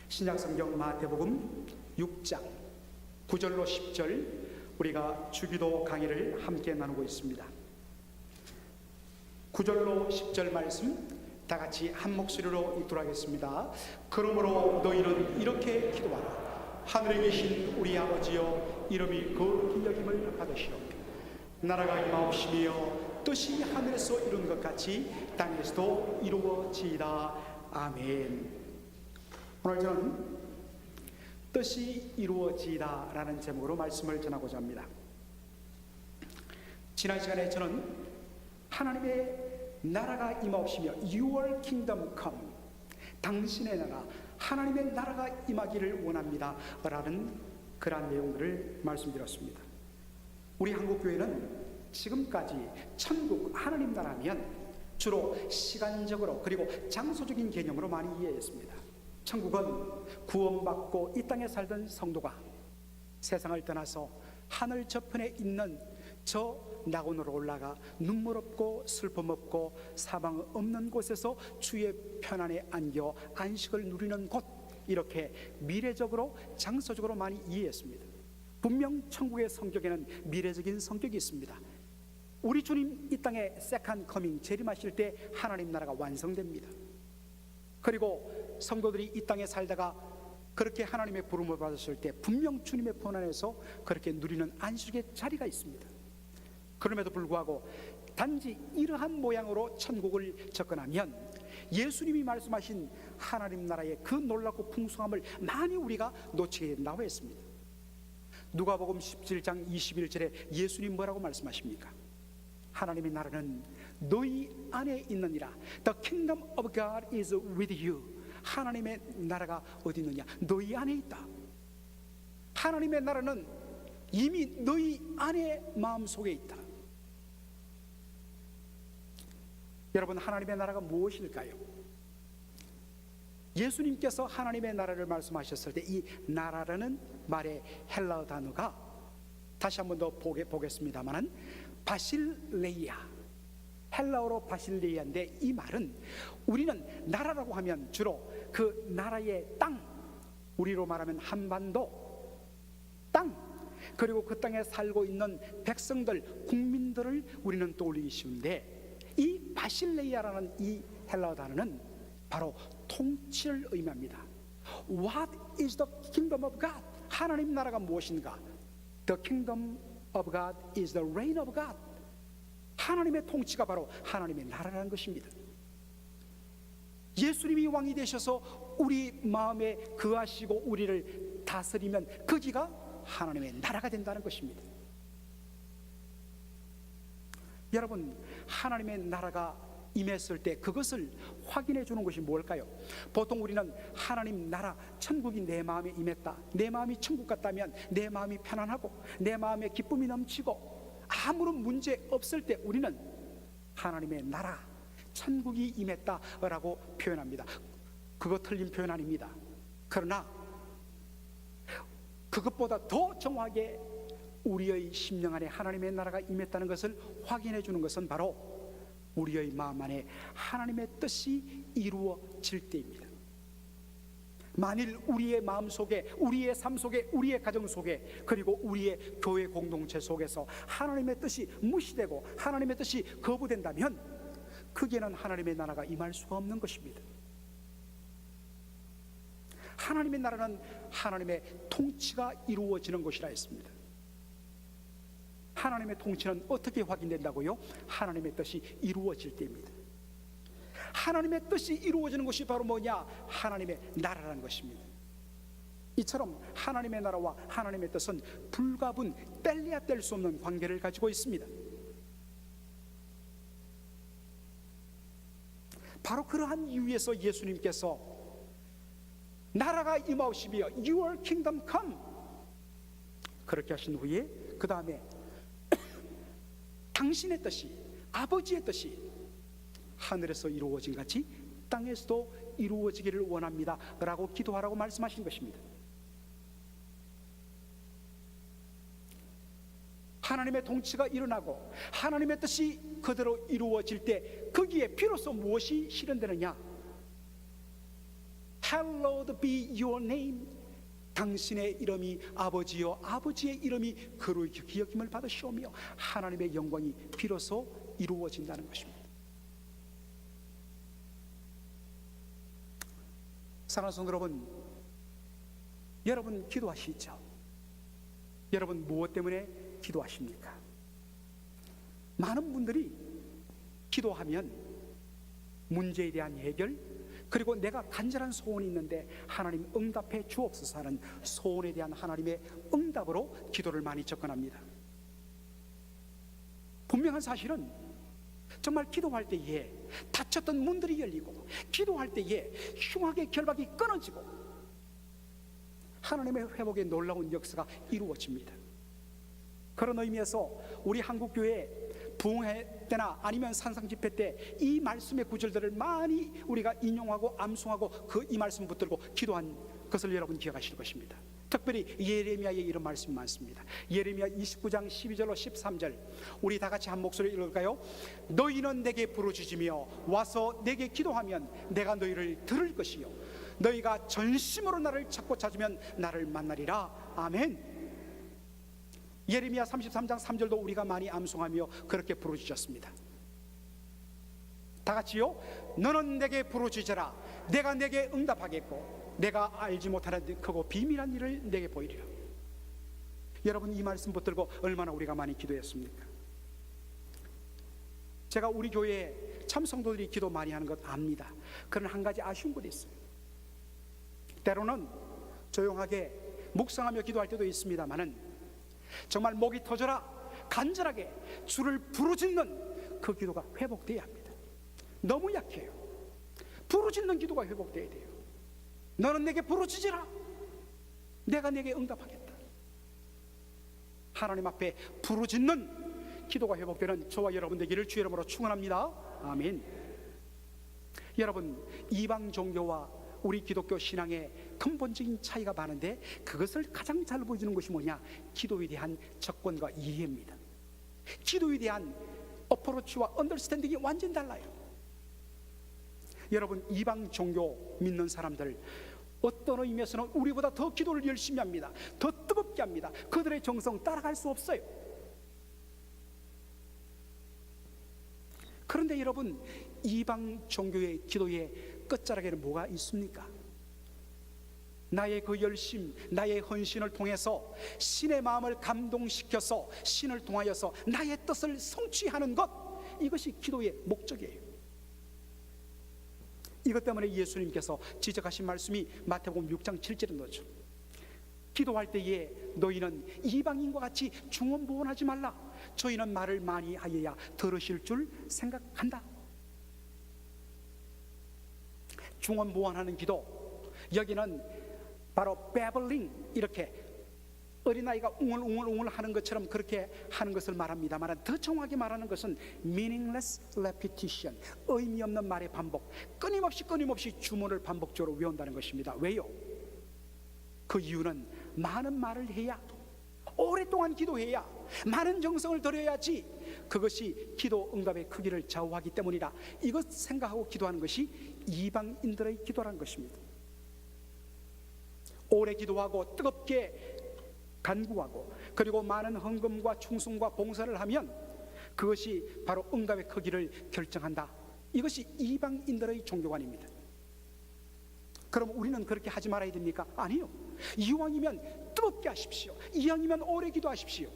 신약성경 마태복음 6장 9절로 10절 우리가 주기도 강의를 함께 나누고 있습니다. 9절로 10절 말씀 다 같이 한 목소리로 읽도록 하겠습니다. 그러므로 너희는 이렇게 기도하라. 하늘에 계신 우리 아버지여, 이름이 거룩히 여김을 받으시오. 나라가 임하옵시며 뜻이 하늘에서 이룬 것 같이 땅에서도 이루어지이다. 아멘. 오늘 저는 뜻이 이루어지이다 라는 제목으로 말씀을 전하고자 합니다. 지난 시간에 저는 하나님의 나라가 임하옵시며 Your kingdom come, 당신의 나라, 하나님의 나라가 임하기를 원합니다 라는 그러한 내용들을 말씀드렸습니다. 우리 한국교회는 지금까지 천국, 하나님 나라면 주로 시간적으로 그리고 장소적인 개념으로 많이 이해했습니다. 천국은 구원받고 이 땅에 살던 성도가 세상을 떠나서 하늘 저편에 있는 저 낙원으로 올라가 눈물 없고 슬픔 없고 사망 없는 곳에서 주의 편안에 안겨 안식을 누리는 곳, 이렇게 미래적으로 장소적으로 많이 이해했습니다. 분명 천국의 성격에는 미래적인 성격이 있습니다. 우리 주님 이 땅에 세컨 커밍 재림하실 때 하나님 나라가 완성됩니다. 그리고 성도들이 이 땅에 살다가 그렇게 하나님의 부름을 받았을 때 분명 주님의 품 안에서 그렇게 누리는 안식의 자리가 있습니다. 그럼에도 불구하고 단지 이러한 모양으로 천국을 접근하면 예수님이 말씀하신 하나님 나라의 그 놀랍고 풍성함을 많이 우리가 놓치게 된다고 했습니다. 누가복음 17장 21절에 예수님 뭐라고 말씀하십니까? 하나님의 나라는 너희 안에 있느니라. The kingdom of God is with you. 하나님의 나라가 어디 있느냐? 너희 안에 있다. 하나님의 나라는 이미 너희 안에 마음속에 있다. 여러분, 하나님의 나라가 무엇일까요? 예수님께서 하나님의 나라를 말씀하셨을 때 이 나라라는 말의 헬라어 단어가 다시 한 번 더 보겠습니다만은 바실레이아, 헬라어로 바실레이아인데 이 말은 우리는 나라라고 하면 주로 그 나라의 땅, 우리로 말하면 한반도 땅, 그리고 그 땅에 살고 있는 백성들, 국민들을 우리는 떠올리기 쉬운데 이 바실레이아라는 이 헬라어 단어는 바로 통치를 의미합니다. What is the kingdom of God? 하나님 나라가 무엇인가? The kingdom of God is the reign of God. 하나님의 통치가 바로 하나님의 나라라는 것입니다. 예수님이 왕이 되셔서 우리 마음에 거하시고 우리를 다스리면 거기가 하나님의 나라가 된다는 것입니다. 여러분, 하나님의 나라가 임했을 때 그것을 확인해 주는 것이 뭘까요? 보통 우리는 하나님 나라, 천국이 내 마음에 임했다, 내 마음이 천국 같다면 내 마음이 편안하고 내 마음에 기쁨이 넘치고 아무런 문제 없을 때 우리는 하나님의 나라, 천국이 임했다라고 표현합니다. 그거 틀린 표현 아닙니다. 그러나 그것보다 더 정확하게 우리의 심령 안에 하나님의 나라가 임했다는 것을 확인해 주는 것은 바로 우리의 마음 안에 하나님의 뜻이 이루어질 때입니다. 만일 우리의 마음 속에, 우리의 삶 속에, 우리의 가정 속에, 그리고 우리의 교회 공동체 속에서 하나님의 뜻이 무시되고 하나님의 뜻이 거부된다면 그게는 하나님의 나라가 임할 수가 없는 것입니다. 하나님의 나라는 하나님의 통치가 이루어지는 것이라 했습니다. 하나님의 통치는 어떻게 확인된다고요? 하나님의 뜻이 이루어질 때입니다. 하나님의 뜻이 이루어지는 것이 바로 뭐냐? 하나님의 나라라는 것입니다. 이처럼 하나님의 나라와 하나님의 뜻은 불가분, 뗄래야 뗄 수 없는 관계를 가지고 있습니다. 바로 그러한 이유에서 예수님께서 나라가 임하옵시며 Your kingdom come, 그렇게 하신 후에 그 다음에 당신의 뜻이, 아버지의 뜻이 하늘에서 이루어진 같이 땅에서도 이루어지기를 원합니다 라고 기도하라고 말씀하신 것입니다. 하나님의 통치가 일어나고 하나님의 뜻이 그대로 이루어질 때 거기에 비로소 무엇이 실현되느냐? hallowed be your name. 당신의 이름이 아버지여 아버지의 이름이 거룩히 기억임을 받으시오며 하나님의 영광이 비로소 이루어진다는 것입니다. 사랑하는 성도 여러분 기도하시죠? 여러분 무엇 때문에 기도하십니까? 많은 분들이 기도하면 문제에 대한 해결, 그리고 내가 간절한 소원이 있는데 하나님 응답해 주옵소서 하는 소원에 대한 하나님의 응답으로 기도를 많이 접근합니다. 분명한 사실은 정말 기도할 때에 닫혔던 문들이 열리고, 기도할 때에 흉악의 결박이 끊어지고 하나님의 회복의 놀라운 역사가 이루어집니다. 그런 의미에서 우리 한국교회 부흥회 때나 아니면 산상집회 때 이 말씀의 구절들을 많이 우리가 인용하고 암송하고 그 이 말씀 붙들고 기도한 것을 여러분 기억하실 것입니다. 특별히 예레미야의 이런 말씀이 많습니다. 예레미야 29장 12절로 13절 우리 다 같이 한 목소리 읽을까요? 너희는 내게 부르짖으며 와서 내게 기도하면 내가 너희를 들을 것이요 너희가 전심으로 나를 찾으면 나를 만나리라. 아멘. 예레미야 33장 3절도 우리가 많이 암송하며 그렇게 부르짖었습니다. 다 같이요. 너는 내게 부르짖으라. 내가 내게 응답하겠고 내가 알지 못하는 크고 비밀한 일을 내게 보이리라. 여러분 이 말씀 붙들고 얼마나 우리가 많이 기도했습니까? 제가 우리 교회에 참 성도들이 기도 많이 하는 것 압니다. 그러나 한 가지 아쉬운 것이 있어요. 때로는 조용하게 묵상하며 기도할 때도 있습니다만은 정말 목이 터져라 간절하게 주를 부르짖는 그 기도가 회복돼야 합니다. 너무 약해요. 부르짖는 기도가 회복돼야 돼요. 너는 내게 부르짖으라. 내가 내게 응답하겠다. 하나님 앞에 부르짖는 기도가 회복되는 저와 여러분 되기를 주의 이름으로 축원합니다. 아멘. 여러분 이방 종교와 우리 기독교 신앙의 근본적인 차이가 많은데 그것을 가장 잘 보여주는 것이 뭐냐? 기도에 대한 접근과 이해입니다. 기도에 대한 어프로치와 언더스탠딩이 완전히 달라요. 여러분 이방 종교 믿는 사람들 어떤 의미에서는 우리보다 더 기도를 열심히 합니다. 더 뜨겁게 합니다. 그들의 정성 따라갈 수 없어요. 그런데 여러분 이방 종교의 기도의 끝자락에는 뭐가 있습니까? 나의 그 열심, 나의 헌신을 통해서 신의 마음을 감동시켜서 신을 통하여서 나의 뜻을 성취하는 것, 이것이 기도의 목적이에요. 이것 때문에 예수님께서 지적하신 말씀이 마태복음 6장 7절에 넣었죠. 기도할 때에 너희는 이방인과 같이 중언부언하지 말라. 저희는 말을 많이 하여야 들으실 줄 생각한다. 중언부언하는 기도, 여기는 바로 babbling, 이렇게 어린아이가 웅얼웅얼 하는 것처럼 그렇게 하는 것을 말합니다만 더 정확하게 말하는 것은 meaningless repetition, 의미 없는 말의 반복, 끊임없이 주문을 반복적으로 외운다는 것입니다. 왜요? 그 이유는 많은 말을 해야, 오랫동안 기도해야, 많은 정성을 들여야지 그것이 기도 응답의 크기를 좌우하기 때문이라 이것 생각하고 기도하는 것이 이방인들의 기도라는 것입니다. 오래 기도하고 뜨겁게 간구하고 그리고 많은 헌금과 충성과 봉사를 하면 그것이 바로 응답의 크기를 결정한다. 이것이 이방인들의 종교관입니다. 그럼 우리는 그렇게 하지 말아야 됩니까? 아니요. 이왕이면 뜨겁게 하십시오. 이왕이면 오래 기도하십시오.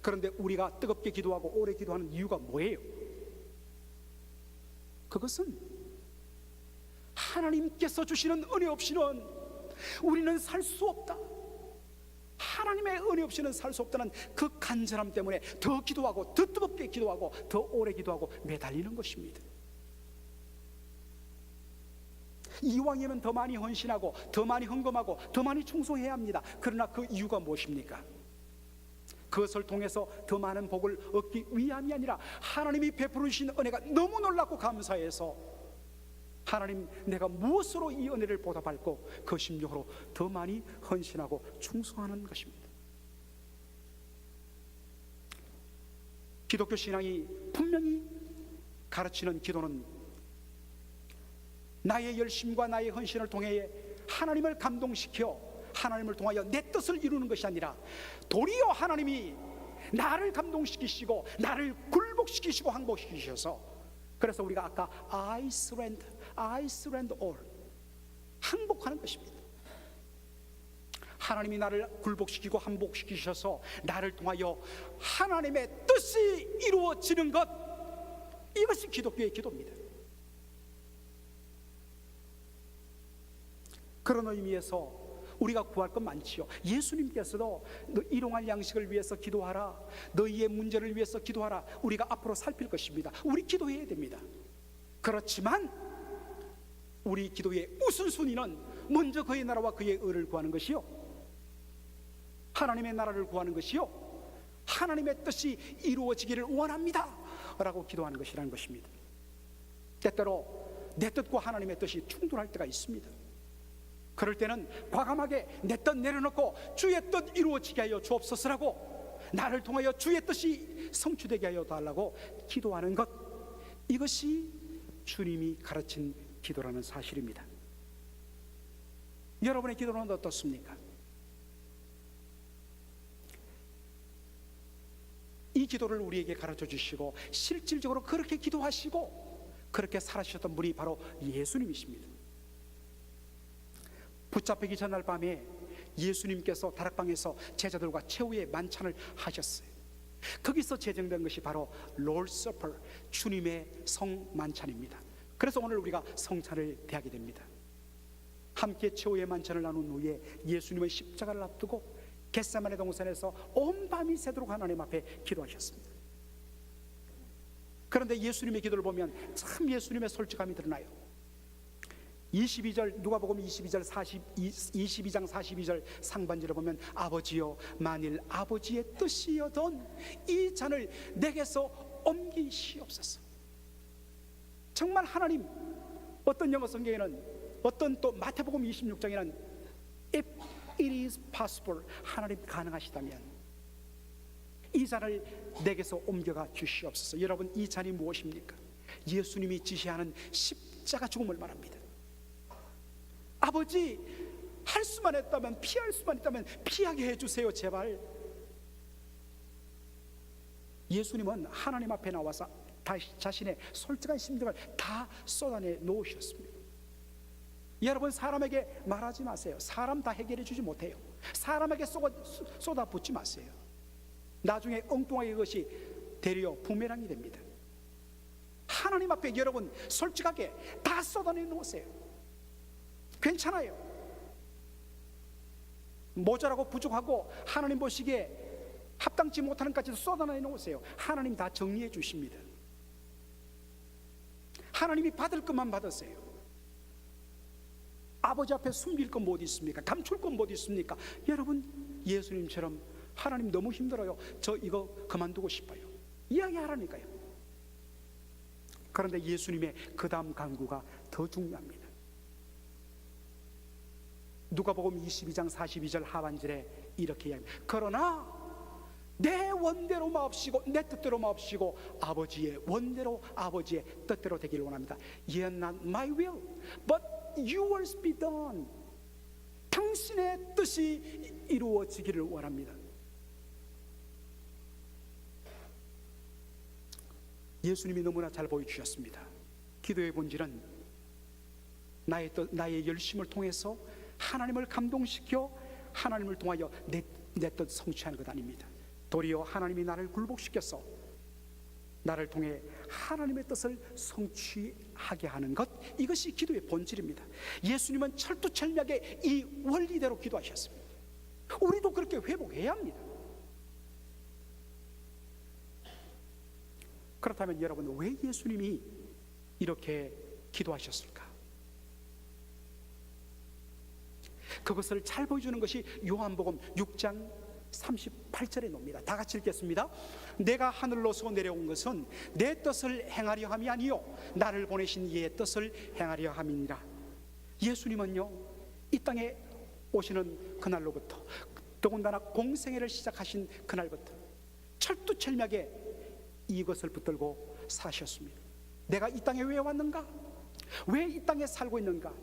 그런데 우리가 뜨겁게 기도하고 오래 기도하는 이유가 뭐예요? 그것은 하나님께서 주시는 은혜 없이는 우리는 살 수 없다. 하나님의 은혜 없이는 살 수 없다는 그 간절함 때문에 더 기도하고 더 뜨겁게 기도하고 더 오래 기도하고 매달리는 것입니다. 이왕이면 더 많이 헌신하고 더 많이 헌금하고 더 많이 충성해야 합니다. 그러나 그 이유가 무엇입니까? 그것을 통해서 더 많은 복을 얻기 위함이 아니라 하나님이 베풀어 주신 은혜가 너무 놀랍고 감사해서 하나님 내가 무엇으로 이 은혜를 보답할고 그 심령으로 더 많이 헌신하고 충성하는 것입니다. 기독교 신앙이 분명히 가르치는 기도는 나의 열심과 나의 헌신을 통해 하나님을 감동시켜 하나님을 통하여 내 뜻을 이루는 것이 아니라 도리어 하나님이 나를 감동시키시고 나를 굴복시키시고 항복시키셔서, 그래서 우리가 아까 I surrender all, 항복하는 것입니다. 하나님이 나를 굴복시키고 항복시키셔서 나를 통하여 하나님의 뜻이 이루어지는 것, 이것이 기독교의 기도입니다. 그런 의미에서 우리가 구할 것 많지요. 예수님께서도 너 일용할 양식을 위해서 기도하라, 너희의 문제를 위해서 기도하라, 우리가 앞으로 살필 것입니다. 우리 기도해야 됩니다. 그렇지만 우리 기도의 우선순위는 먼저 그의 나라와 그의 의를 구하는 것이요, 하나님의 나라를 구하는 것이요, 하나님의 뜻이 이루어지기를 원합니다 라고 기도하는 것이라는 것입니다. 때때로 내 뜻과 하나님의 뜻이 충돌할 때가 있습니다. 그럴 때는 과감하게 내 뜻 내려놓고 주의 뜻 이루어지게 하여 주옵소서라고, 나를 통하여 주의 뜻이 성취되게 하여 달라고 기도하는 것, 이것이 주님이 가르친 기도라는 사실입니다. 여러분의 기도는 어떻습니까? 이 기도를 우리에게 가르쳐 주시고 실질적으로 그렇게 기도하시고 그렇게 살아주셨던 분이 바로 예수님이십니다. 붙잡히기 전날 밤에 예수님께서 다락방에서 제자들과 최후의 만찬을 하셨어요. 거기서 제정된 것이 바로 Lord's Supper, 주님의 성만찬입니다. 그래서 오늘 우리가 성찬을 대하게 됩니다. 함께 최후의 만찬을 나눈 후에 예수님의 십자가를 앞두고 겟세마네 동산에서 온 밤이 새도록 하나님 앞에 기도하셨습니다. 그런데 예수님의 기도를 보면 참 예수님의 솔직함이 드러나요. 22절 누가복음 22장 42절 상반절을 보면 아버지여, 만일 아버지의 뜻이여던 이 잔을 내게서 옮기시옵소서. 정말 하나님, 어떤 영어 성경에는, 어떤 또 마태복음 26장에는 If it is possible, 하나님 가능하시다면 이 잔을 내게서 옮겨가 주시옵소서. 여러분, 이 잔이 무엇입니까? 예수님이 지시하는 십자가 죽음을 말합니다. 아버지, 할 수만 했다면, 피할 수만 있다면 피하게 해주세요 제발. 예수님은 하나님 앞에 나와서 자신의 솔직한 심정을 다 쏟아내 놓으셨습니다. 여러분, 사람에게 말하지 마세요. 사람 다 해결해 주지 못해요. 사람에게 쏟아붓지 마세요. 나중에 엉뚱하게 그것이 되려 부메랑이 됩니다. 하나님 앞에 여러분 솔직하게 다 쏟아내 놓으세요. 괜찮아요. 모자라고 부족하고 하나님 보시기에 합당치 못하는 것까지도 쏟아내 놓으세요. 하나님 다 정리해 주십니다. 하나님이 받을 것만 받으세요. 아버지 앞에 숨길 건 못 있습니까? 감출 건 못 있습니까? 여러분, 예수님처럼 하나님 너무 힘들어요, 저 이거 그만두고 싶어요, 이야기하라니까요. 그런데 예수님의 그 다음 강구가 더 중요합니다. 누가복음 22장 42절 하반절에 이렇게 이야기합니다. 그러나 내 원대로 마옵시고 내 뜻대로 마옵시고 아버지의 원대로 아버지의 뜻대로 되기를 원합니다. Yet not my will, but yours be done. 당신의 뜻이 이루어지기를 원합니다. 예수님이 너무나 잘 보여주셨습니다. 기도의 본질은 나의 열심을 통해서 하나님을 감동시켜 하나님을 통하여 내 뜻 성취하는 것 아닙니다. 도리어 하나님이 나를 굴복시켜서 나를 통해 하나님의 뜻을 성취하게 하는 것, 이것이 기도의 본질입니다. 예수님은 철두철미하게 이 원리대로 기도하셨습니다. 우리도 그렇게 회복해야 합니다. 그렇다면 여러분, 왜 예수님이 이렇게 기도하셨을까? 그것을 잘 보여주는 것이 요한복음 6장 38절에 나옵니다. 다 같이 읽겠습니다. 내가 하늘로서 내려온 것은 내 뜻을 행하려 함이 아니요 나를 보내신 이의 뜻을 행하려 함이니라. 예수님은요, 이 땅에 오시는 그날로부터, 더군다나 공생애를 시작하신 그날부터 철두철미하게 이것을 붙들고 사셨습니다. 내가 이 땅에 왜 왔는가? 왜 이 땅에 살고 있는가?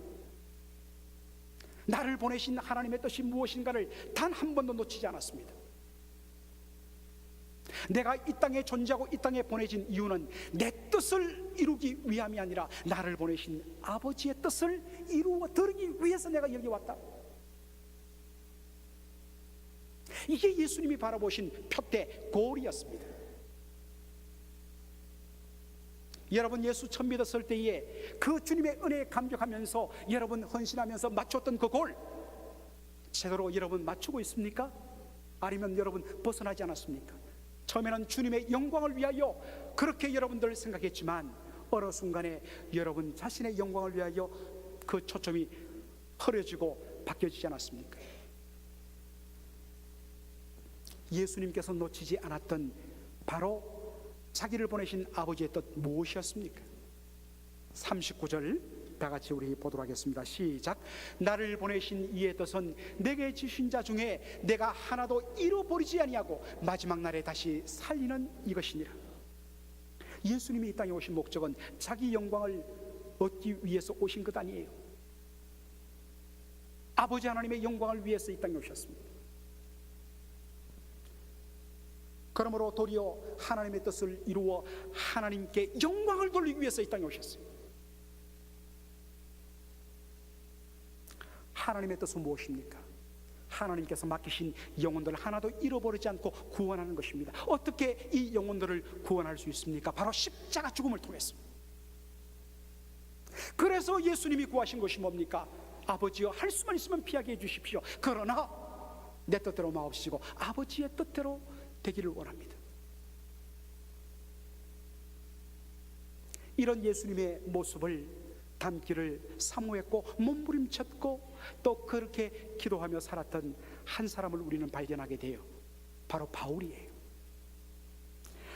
나를 보내신 하나님의 뜻이 무엇인가를 단 한 번도 놓치지 않았습니다. 내가 이 땅에 존재하고 이 땅에 보내진 이유는 내 뜻을 이루기 위함이 아니라 나를 보내신 아버지의 뜻을 이루어 드리기 위해서 내가 여기 왔다. 이게 예수님이 바라보신 표대 고울이었습니다. 여러분, 예수 처음 믿었을 때에 그 주님의 은혜에 감격하면서 여러분 헌신하면서 맞췄던 그 골 제대로 여러분 맞추고 있습니까? 아니면 여러분 벗어나지 않았습니까? 처음에는 주님의 영광을 위하여 그렇게 여러분들 생각했지만 어느 순간에 여러분 자신의 영광을 위하여 그 초점이 흐려지고 바뀌어지지 않았습니까? 예수님께서 놓치지 않았던 바로 자기를 보내신 아버지의 뜻 무엇이었습니까? 39절 다 같이 우리 보도록 하겠습니다. 시작. 나를 보내신 이의 뜻은 내게 주신 자 중에 내가 하나도 잃어버리지 아니하고 마지막 날에 다시 살리는 이것이니라. 예수님이 이 땅에 오신 목적은 자기 영광을 얻기 위해서 오신 것 아니에요. 아버지 하나님의 영광을 위해서 이 땅에 오셨습니다. 그러므로 도리어 하나님의 뜻을 이루어 하나님께 영광을 돌리기 위해서 이 땅에 오셨어요. 하나님의 뜻은 무엇입니까? 하나님께서 맡기신 영혼들을 하나도 잃어버리지 않고 구원하는 것입니다. 어떻게 이 영혼들을 구원할 수 있습니까? 바로 십자가 죽음을 통해서. 그래서 예수님이 구하신 것이 뭡니까? 아버지여, 할 수만 있으면 피하게 해주십시오. 그러나 내 뜻대로 마옵시고 아버지의 뜻대로 되기를 원합니다. 이런 예수님의 모습을 담기를 사모했고 몸부림쳤고 또 그렇게 기도하며 살았던 한 사람을 우리는 발견하게 돼요. 바로 바울이에요.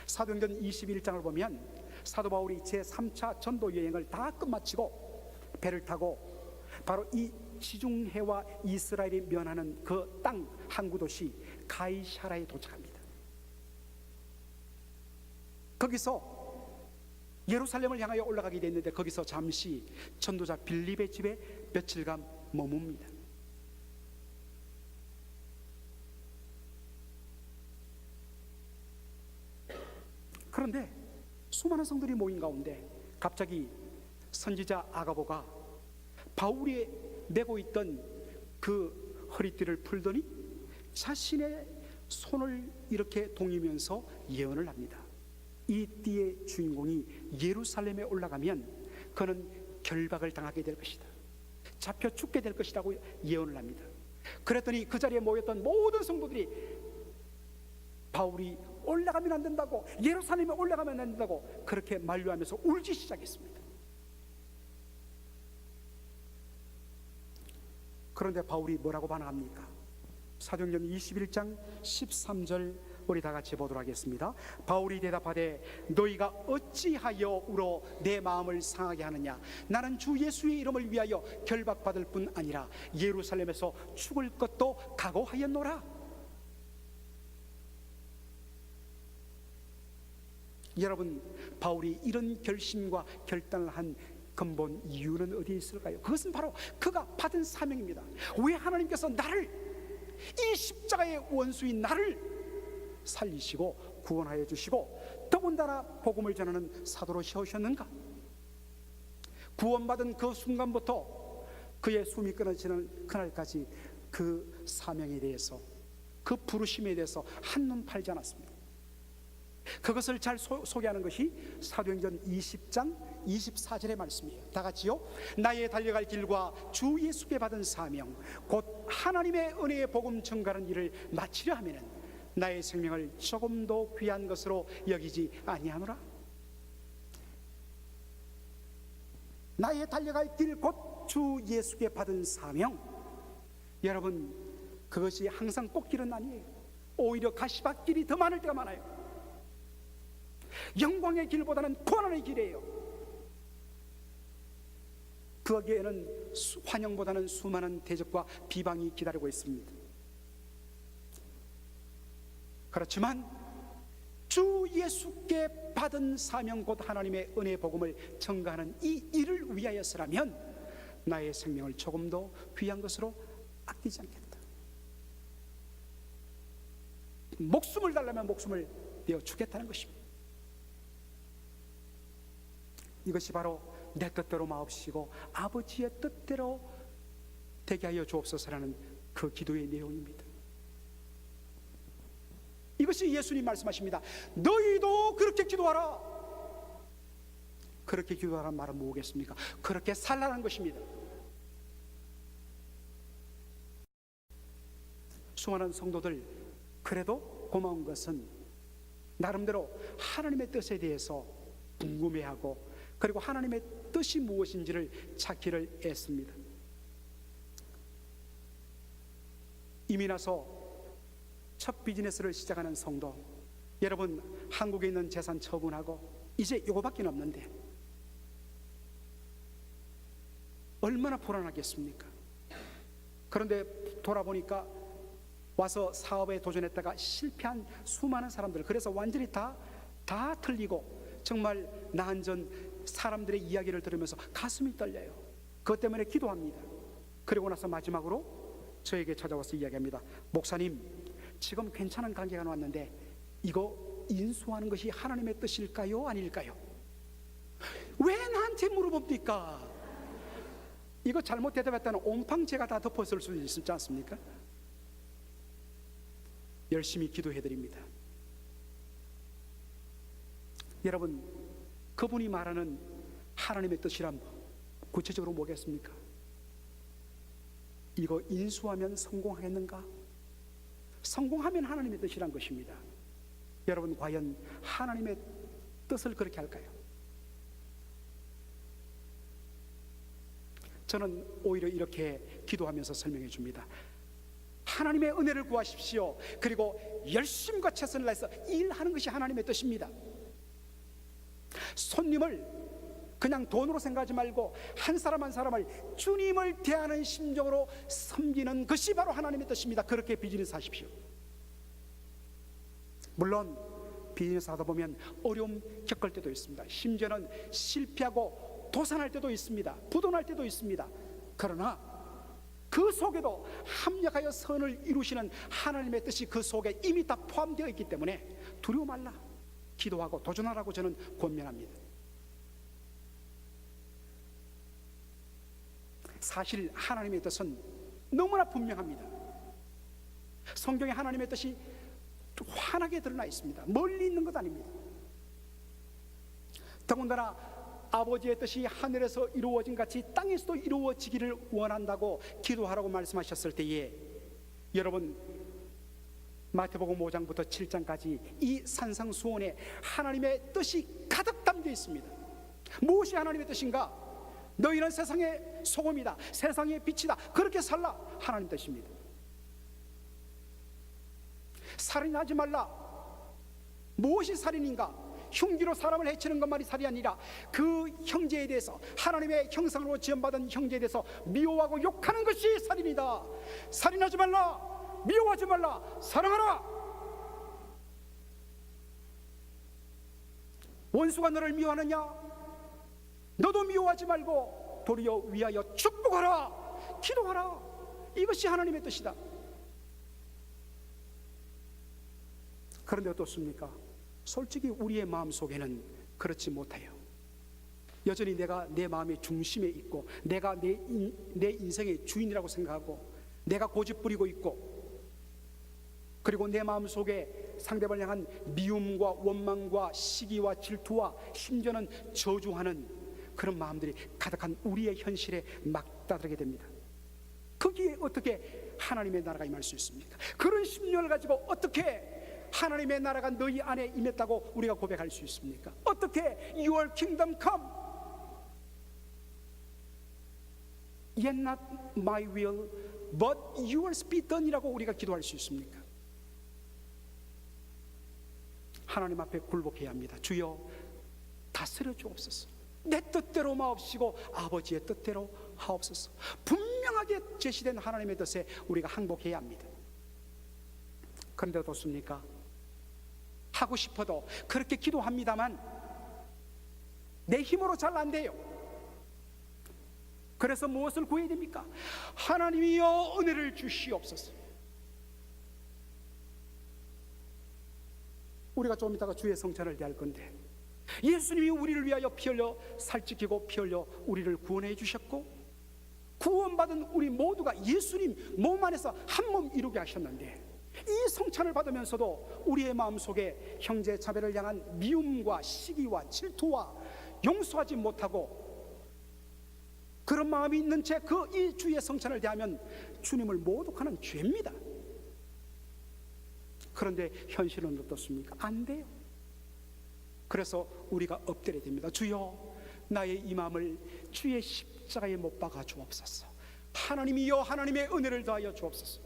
사도행전 21장을 보면 사도 바울이 제3차 전도 여행을 다 끝마치고 배를 타고 바로 이 지중해와 이스라엘이 면하는 그 땅 항구 도시 가이사라에 도착합니다. 거기서 예루살렘을 향하여 올라가게 됐는데 거기서 잠시 전도자 빌립의 집에 며칠간 머뭅니다. 그런데 수많은 성들이 모인 가운데 갑자기 선지자 아가보가 바울이 메고 있던 그 허리띠를 풀더니 자신의 손을 이렇게 동이면서 예언을 합니다. 이 띠의 주인공이 예루살렘에 올라가면 그는 결박을 당하게 될 것이다. 잡혀 죽게 될 것이라고 예언을 합니다. 그랬더니 그 자리에 모였던 모든 성도들이 바울이 올라가면 안 된다고, 예루살렘에 올라가면 안 된다고 그렇게 만류하면서 울기 시작했습니다. 그런데 바울이 뭐라고 반응합니까? 사도행전 21장 13절 우리 다 같이 보도록 하겠습니다. 바울이 대답하되 너희가 어찌하여 울어 내 마음을 상하게 하느냐? 나는 주 예수의 이름을 위하여 결박받을 뿐 아니라 예루살렘에서 죽을 것도 각오하였노라. 여러분, 바울이 이런 결심과 결단을 한 근본 이유는 어디에 있을까요? 그것은 바로 그가 받은 사명입니다. 왜 하나님께서 나를, 이 십자가의 원수인 나를 살리시고 구원하여 주시고 더군다나 복음을 전하는 사도로 세우셨는가? 구원받은 그 순간부터 그의 숨이 끊어지는 그날까지 그 사명에 대해서, 그 부르심에 대해서 한눈 팔지 않았습니다. 그것을 잘 소개하는 것이 사도행전 20장 24절의 말씀이에요. 다 같이요. 나의 달려갈 길과 주 예수께 받은 사명 곧 하나님의 은혜의 복음 전가하는 일을 마치려 하면은 나의 생명을 조금도 귀한 것으로 여기지 아니하노라. 나의 달려갈 길 곧 주 예수께 받은 사명, 여러분 그것이 항상 꽃길은 아니에요. 오히려 가시밭길이 더 많을 때가 많아요. 영광의 길보다는 고난의 길이에요. 거기에는 환영보다는 수많은 대적과 비방이 기다리고 있습니다. 그렇지만 주 예수께 받은 사명 곧 하나님의 은혜의 복음을 전가하는 이 일을 위하여서라면 나의 생명을 조금도 귀한 것으로 아끼지 않겠다. 목숨을 달라면 목숨을 내어 주겠다는 것입니다. 이것이 바로 내 뜻대로 마옵시고 아버지의 뜻대로 되게 하여 주옵소서라는 그 기도의 내용입니다. 이것이 예수님 말씀하십니다. 너희도 그렇게 기도하라. 그렇게 기도하라는 말은 뭐겠습니까? 그렇게 살라는 것입니다. 수많은 성도들, 그래도 고마운 것은 나름대로 하나님의 뜻에 대해서 궁금해하고, 그리고 하나님의 뜻이 무엇인지를 찾기를 애씁니다. 이미 나서 첫 비즈니스를 시작하는 성도, 여러분 한국에 있는 재산 처분하고 이제 이거밖에 없는데 얼마나 불안하겠습니까? 그런데 돌아보니까 와서 사업에 도전했다가 실패한 수많은 사람들, 그래서 완전히 다 틀리고 정말 나한전 사람들의 이야기를 들으면서 가슴이 떨려요. 그것 때문에 기도합니다. 그리고 나서 마지막으로 저에게 찾아와서 이야기합니다. 목사님, 지금 괜찮은 관계가 나왔는데 이거 인수하는 것이 하나님의 뜻일까요? 아닐까요? 왜 나한테 물어봅니까? 이거 잘못 대답했다는 온팡 제가 다 덮었을 수도 있지 않습니까? 열심히 기도해드립니다. 여러분, 그분이 말하는 하나님의 뜻이란 구체적으로 뭐겠습니까? 이거 인수하면 성공하겠는가? 성공하면 하나님의 뜻이란 것입니다. 여러분, 과연 하나님의 뜻을 그렇게 할까요? 저는 오히려 이렇게 기도하면서 설명해 줍니다. 하나님의 은혜를 구하십시오. 그리고 열심과 최선을 다해서 일하는 것이 하나님의 뜻입니다. 손님을 그냥 돈으로 생각하지 말고 한 사람 한 사람을 주님을 대하는 심정으로 섬기는 것이 바로 하나님의 뜻입니다. 그렇게 비즈니스 하십시오. 물론 비즈니스 하다 보면 어려움 겪을 때도 있습니다. 심지어는 실패하고 도산할 때도 있습니다. 부도날 때도 있습니다. 그러나 그 속에도 합력하여 선을 이루시는 하나님의 뜻이 그 속에 이미 다 포함되어 있기 때문에 두려워 말라. 기도하고 도전하라고 저는 권면합니다. 사실 하나님의 뜻은 너무나 분명합니다. 성경에 하나님의 뜻이 환하게 드러나 있습니다. 멀리 있는 것 아닙니다. 더군다나 아버지의 뜻이 하늘에서 이루어진 같이 땅에서도 이루어지기를 원한다고 기도하라고 말씀하셨을 때에, 여러분 마태복음 5장부터 7장까지 이 산상수훈에 하나님의 뜻이 가득 담겨 있습니다. 무엇이 하나님의 뜻인가? 너희는 세상의 소금이다, 세상의 빛이다, 그렇게 살라. 하나님 뜻입니다. 살인하지 말라. 무엇이 살인인가? 흉기로 사람을 해치는 것만이 살이 아니라 그 형제에 대해서, 하나님의 형상으로 지음받은 형제에 대해서 미워하고 욕하는 것이 살인이다. 살인하지 말라, 미워하지 말라, 사랑하라. 원수가 너를 미워하느냐? 너도 미워하지 말고 도리어 위하여 축복하라, 기도하라. 이것이 하나님의 뜻이다. 그런데 어떻습니까? 솔직히 우리의 마음속에는 그렇지 못해요. 여전히 내가 내 마음의 중심에 있고, 내가 내 인생의 주인이라고 생각하고, 내가 고집부리고 있고, 그리고 내 마음속에 상대방을 향한 미움과 원망과 시기와 질투와 심지어는 저주하는 그런 마음들이 가득한 우리의 현실에 막다들게 됩니다. 거기에 어떻게 하나님의 나라가 임할 수 있습니까? 그런 심령을 가지고 어떻게 하나님의 나라가 너희 안에 임했다고 우리가 고백할 수 있습니까? 어떻게 Your kingdom come, yet not my will but yours be done 이라고 우리가 기도할 수 있습니까? 하나님 앞에 굴복해야 합니다. 주여 다스려 주옵소서. 내 뜻대로 마옵시고 아버지의 뜻대로 하옵소서. 분명하게 제시된 하나님의 뜻에 우리가 항복해야 합니다. 그런데 어떻습니까? 하고 싶어도 그렇게 기도합니다만 내 힘으로 잘 안 돼요. 그래서 무엇을 구해야 됩니까? 하나님이여 은혜를 주시옵소서. 우리가 조금 이따가 주의 성찬을 대할 건데, 예수님이 우리를 위하여 피 흘려 살찌키고 피 흘려 우리를 구원해 주셨고, 구원받은 우리 모두가 예수님 몸 안에서 한 몸 이루게 하셨는데, 이 성찬을 받으면서도 우리의 마음속에 형제 자매를 향한 미움과 시기와 질투와 용서하지 못하고 그런 마음이 있는 채 이 주의 성찬을 대하면 주님을 모독하는 죄입니다. 그런데 현실은 어떻습니까? 안 돼요. 그래서 우리가 엎드려야 됩니다. 주여, 나의 이 마음을 주의 십자가에 못 박아 주옵소서. 하나님이여 하나님의 은혜를 더하여 주옵소서.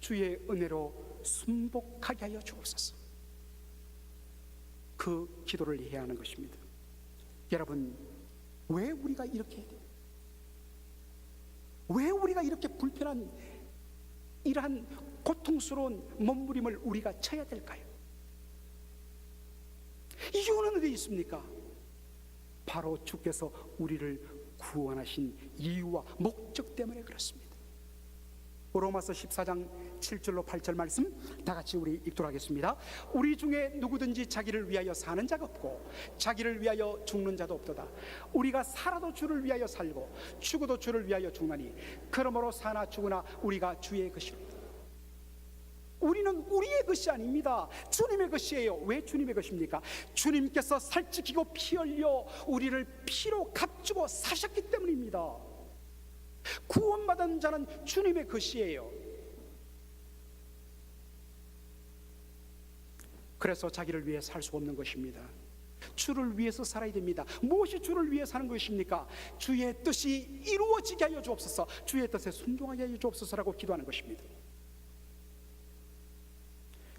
주의 은혜로 순복하게 하여 주옵소서. 그 기도를 해야 하는 것입니다. 여러분, 왜 우리가 이렇게 해야 돼요? 왜 우리가 이렇게 불편한 이러한 고통스러운 몸부림을 우리가 쳐야 될까요? 이유는 어디 있습니까? 바로 주께서 우리를 구원하신 이유와 목적 때문에 그렇습니다. 로마서 14장 7절로 8절 말씀 다 같이 우리 읽도록 하겠습니다. 우리 중에 누구든지 자기를 위하여 사는 자가 없고 자기를 위하여 죽는 자도 없도다. 우리가 살아도 주를 위하여 살고 죽어도 주를 위하여 죽나니 그러므로 사나 죽으나 우리가 주의 것입니다. 우리는 우리의 것이 아닙니다. 주님의 것이에요. 왜 주님의 것입니까? 주님께서 살찌키고 피 흘려 우리를 피로 값주고 사셨기 때문입니다. 구원받은 자는 주님의 것이에요. 그래서 자기를 위해 살 수 없는 것입니다. 주를 위해서 살아야 됩니다. 무엇이 주를 위해 사는 것입니까? 주의 뜻이 이루어지게 하여 주옵소서. 주의 뜻에 순종하게 하여 주옵소서라고 기도하는 것입니다.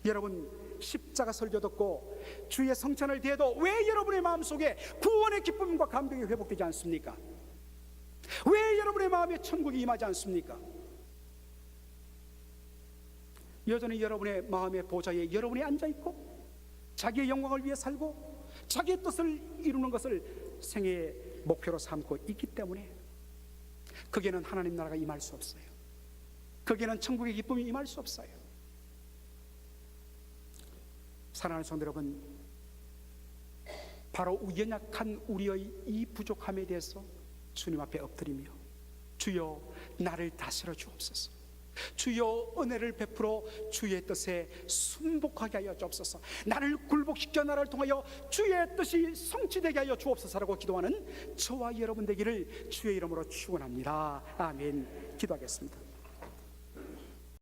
여러분, 십자가 설교 듣고 주의 성찬을 대해도 왜 여러분의 마음속에 구원의 기쁨과 감동이 회복되지 않습니까? 왜 여러분의 마음에 천국이 임하지 않습니까? 여전히 여러분의 마음의 보좌에 여러분이 앉아있고 자기의 영광을 위해 살고 자기의 뜻을 이루는 것을 생애의 목표로 삼고 있기 때문에 거기에는 하나님 나라가 임할 수 없어요. 거기에는 천국의 기쁨이 임할 수 없어요. 사랑하는 성도 여러분, 바로 연약한 우리의 이 부족함에 대해서 주님 앞에 엎드리며 주여 나를 다스려 주옵소서. 주여 은혜를 베풀어 주의 뜻에 순복하게 하여 주옵소서. 나를 굴복시켜 나를 통하여 주의 뜻이 성취되게 하여 주옵소서라고 기도하는 저와 여러분 되기를 주의 이름으로 축원합니다. 아멘. 기도하겠습니다.